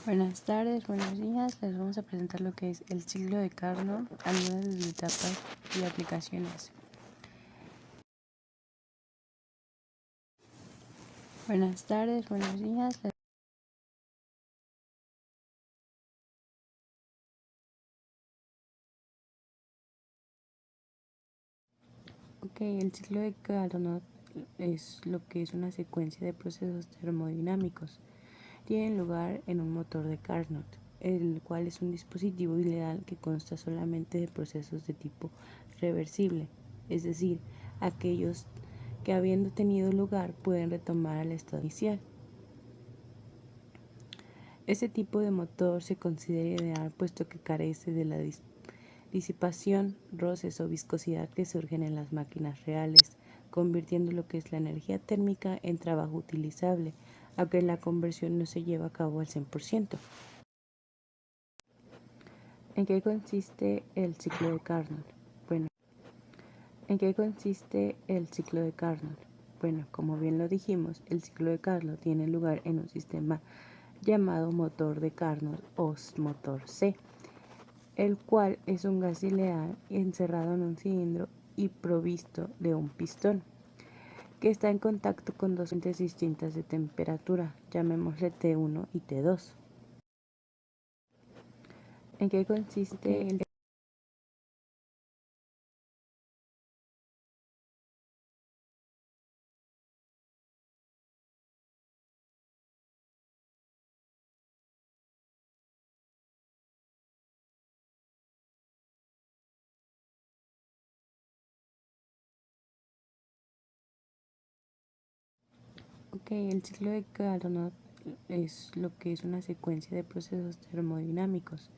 Buenas tardes, buenos días. Les vamos a presentar lo que es el ciclo de Carnot, algunas de sus etapas y aplicaciones. Buenas tardes, buenos días. El ciclo de Carnot es lo que es una secuencia de procesos termodinámicos. Tienen lugar en un motor de Carnot, el cual es un dispositivo ideal que consta solamente de procesos de tipo reversible, es decir, aquellos que habiendo tenido lugar pueden retomar al estado inicial. Este tipo de motor se considera ideal puesto que carece de la disipación, roces o viscosidad que surgen en las máquinas reales, convirtiendo lo que es la energía térmica en trabajo utilizable, aunque la conversión no se lleva a cabo al 100%. ¿En qué consiste el ciclo de Carnot? ¿En qué consiste el ciclo de Carnot? Como bien lo dijimos, el ciclo de Carnot tiene lugar en un sistema llamado motor de Carnot o motor C, el cual es un gas ideal encerrado en un cilindro y provisto de un pistón, que está en contacto con dos fuentes distintas de temperatura, llamémosle T1 y T2. ¿En qué consiste el el ciclo de Carnot es lo que es una secuencia de procesos termodinámicos.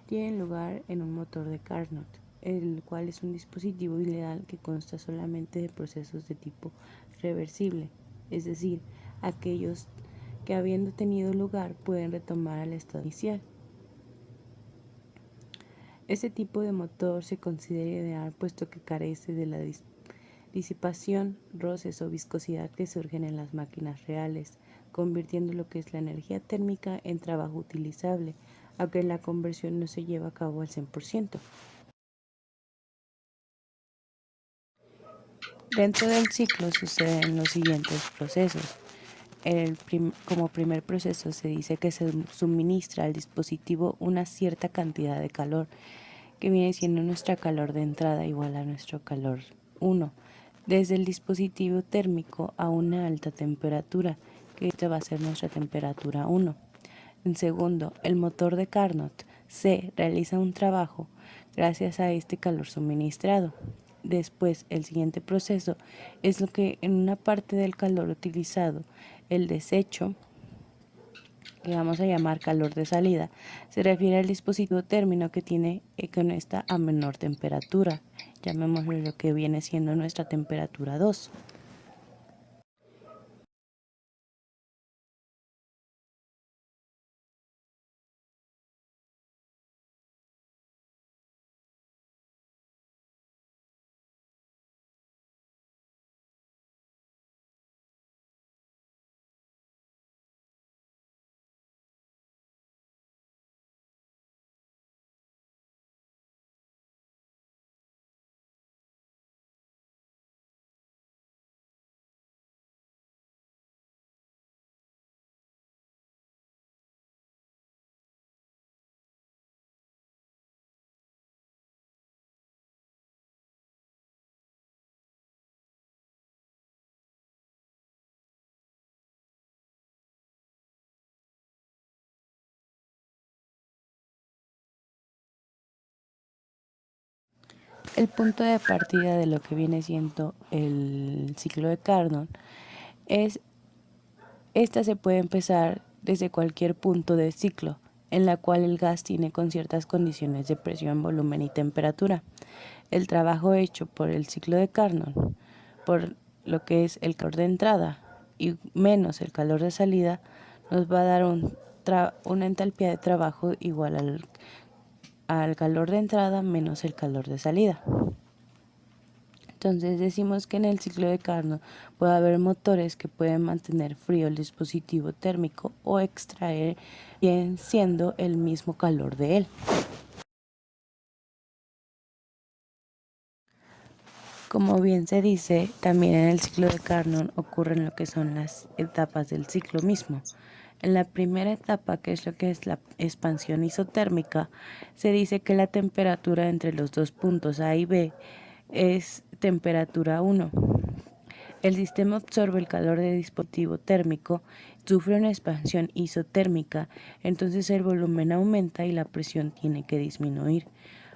Tienen lugar en un motor de Carnot, el cual es un dispositivo ideal que consta solamente de procesos de tipo reversible, es decir, aquellos que habiendo tenido lugar pueden retomar al estado inicial. Este tipo de motor se considera ideal puesto que carece de la disipación, roces o viscosidad que surgen en las máquinas reales, convirtiendo lo que es la energía térmica en trabajo utilizable, aunque la conversión no se lleva a cabo al 100%. Dentro del ciclo suceden los siguientes procesos. Como primer proceso se dice que se suministra al dispositivo una cierta cantidad de calor, que viene siendo nuestra calor de entrada igual a nuestro calor 1, desde el dispositivo térmico a una alta temperatura, que esta va a ser nuestra temperatura 1. En segundo, el motor de Carnot C realiza un trabajo gracias a este calor suministrado. Después, el siguiente proceso es lo que en una parte del calor utilizado, el desecho, que vamos a llamar calor de salida, se refiere al dispositivo térmico que tiene con esta a menor temperatura. Llamémoslo lo que viene siendo nuestra temperatura 2. El punto de partida de lo que viene siendo el ciclo de Carnot es, esta se puede empezar desde cualquier punto del ciclo, en la cual el gas tiene con ciertas condiciones de presión, volumen y temperatura. El trabajo hecho por el ciclo de Carnot, por lo que es el calor de entrada y menos el calor de salida, nos va a dar una entalpía de trabajo igual al calor de entrada menos el calor de salida. Entonces decimos que en el ciclo de Carnot puede haber motores que pueden mantener frío el dispositivo térmico o extraer, bien siendo el mismo calor de él. Como bien se dice, también en el ciclo de Carnot ocurren lo que son las etapas del ciclo mismo. En la primera etapa, que es lo que es la expansión isotérmica, se dice que la temperatura entre los dos puntos A y B es temperatura 1. El sistema absorbe el calor del dispositivo térmico, sufre una expansión isotérmica, entonces el volumen aumenta y la presión tiene que disminuir.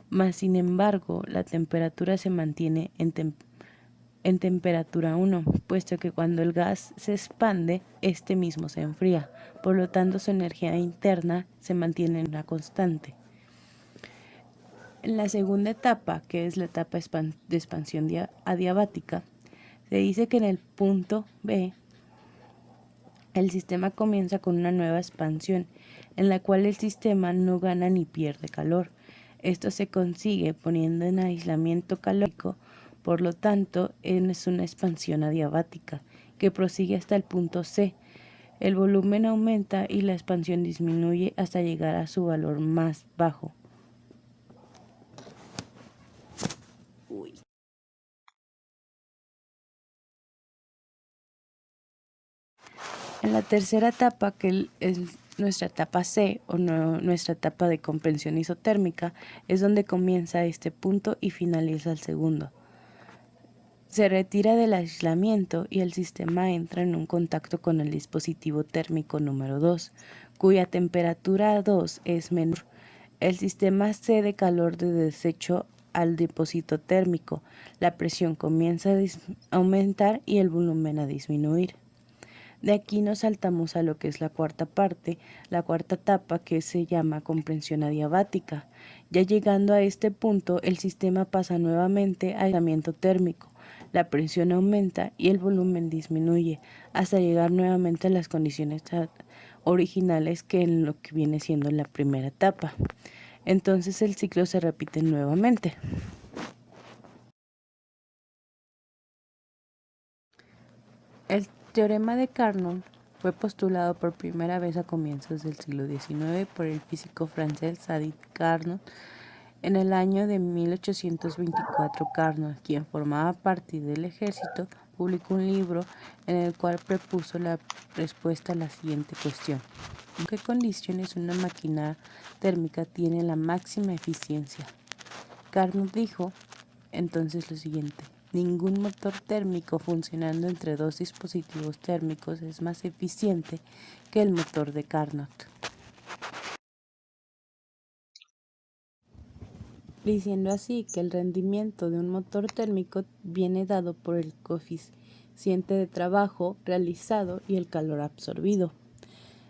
Mas, sin embargo, la temperatura se mantiene en temperatura 1, puesto que cuando el gas se expande, este mismo se enfría. Por lo tanto, su energía interna se mantiene en una constante. En la segunda etapa, que es la etapa de expansión adiabática, se dice que en el punto B el sistema comienza con una nueva expansión, en la cual el sistema no gana ni pierde calor. Esto se consigue poniendo en aislamiento calórico, por lo tanto es una expansión adiabática, que prosigue hasta el punto C. El volumen aumenta y la expansión disminuye hasta llegar a su valor más bajo. En la tercera etapa, que es nuestra etapa C o nuestra etapa de comprensión isotérmica, es donde comienza este punto y finaliza el segundo. Se retira del aislamiento y el sistema entra en un contacto con el dispositivo térmico número 2, cuya temperatura 2 es menor. El sistema cede calor de desecho al depósito térmico, la presión comienza a aumentar y el volumen a disminuir. De aquí nos saltamos a lo que es la cuarta parte, la cuarta etapa, que se llama comprensión adiabática. Ya llegando a este punto, el sistema pasa nuevamente a aislamiento térmico, la presión aumenta y el volumen disminuye, hasta llegar nuevamente a las condiciones originales que en lo que viene siendo la primera etapa. Entonces el ciclo se repite nuevamente. El teorema de Carnot fue postulado por primera vez a comienzos del siglo XIX por el físico francés Sadi Carnot. En el año de 1824, Carnot, quien formaba parte del ejército, publicó un libro en el cual propuso la respuesta a la siguiente cuestión: ¿en qué condiciones una máquina térmica tiene la máxima eficiencia? Carnot dijo entonces lo siguiente: ningún motor térmico funcionando entre dos dispositivos térmicos es más eficiente que el motor de Carnot. Diciendo así que el rendimiento de un motor térmico viene dado por el coeficiente de trabajo realizado y el calor absorbido.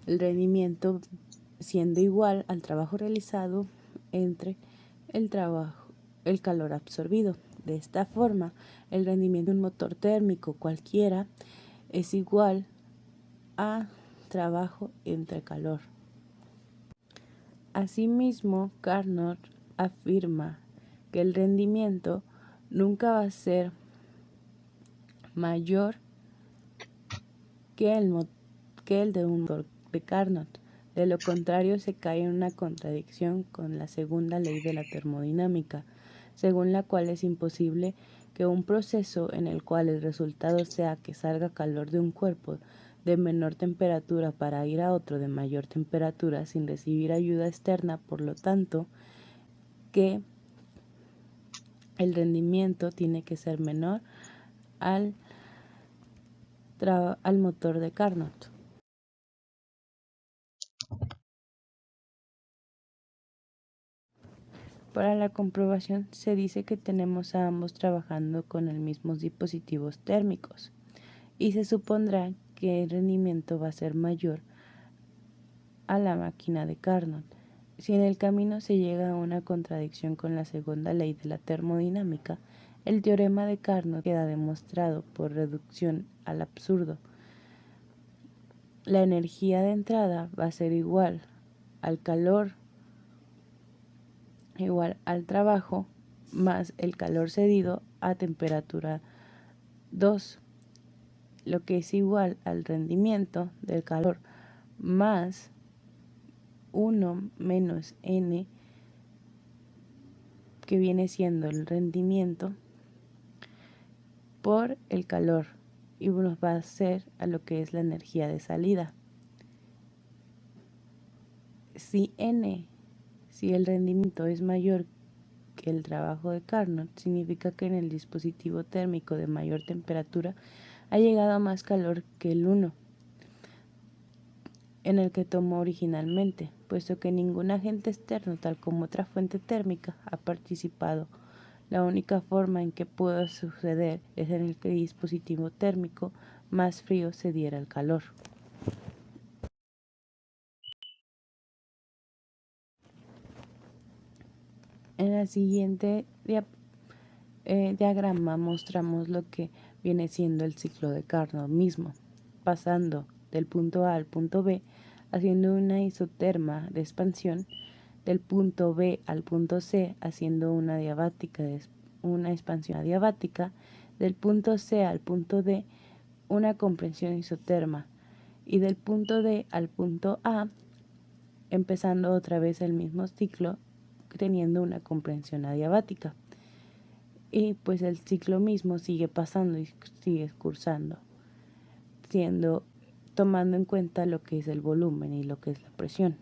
El rendimiento siendo igual al trabajo realizado entre el calor absorbido. De esta forma, el rendimiento de un motor térmico cualquiera es igual a trabajo entre calor. Asimismo, Carnot afirma que el rendimiento nunca va a ser mayor que el de un motor de Carnot. De lo contrario, se cae en una contradicción con la segunda ley de la termodinámica, según la cual es imposible que un proceso en el cual el resultado sea que salga calor de un cuerpo de menor temperatura para ir a otro de mayor temperatura sin recibir ayuda externa, por lo tanto, que el rendimiento tiene que ser menor al motor de Carnot. Para la comprobación se dice que tenemos a ambos trabajando con los mismos dispositivos térmicos y se supondrá que el rendimiento va a ser mayor a la máquina de Carnot. Si en el camino se llega a una contradicción con la segunda ley de la termodinámica, el teorema de Carnot queda demostrado por reducción al absurdo. La energía de entrada va a ser igual al calor igual al trabajo más el calor cedido a temperatura 2, lo que es igual al rendimiento del calor más 1 menos N, que viene siendo el rendimiento por el calor, y nos va a hacer a lo que es la energía de salida. Si el rendimiento es mayor que el trabajo de Carnot, significa que en el dispositivo térmico de mayor temperatura ha llegado a más calor que el 1 en el que tomó originalmente, puesto que ningún agente externo, tal como otra fuente térmica, ha participado. La única forma en que pueda suceder es en el que el dispositivo térmico más frío cediera al calor. En la siguiente diagrama mostramos lo que viene siendo el ciclo de Carnot mismo, pasando del punto A al punto B, haciendo una isoterma de expansión, del punto B al punto C, haciendo una expansión adiabática, del punto C al punto D, una compresión isoterma, y del punto D al punto A, empezando otra vez el mismo ciclo, teniendo una compresión adiabática. Y pues el ciclo mismo sigue pasando y sigue cursando, tomando en cuenta lo que es el volumen y lo que es la presión.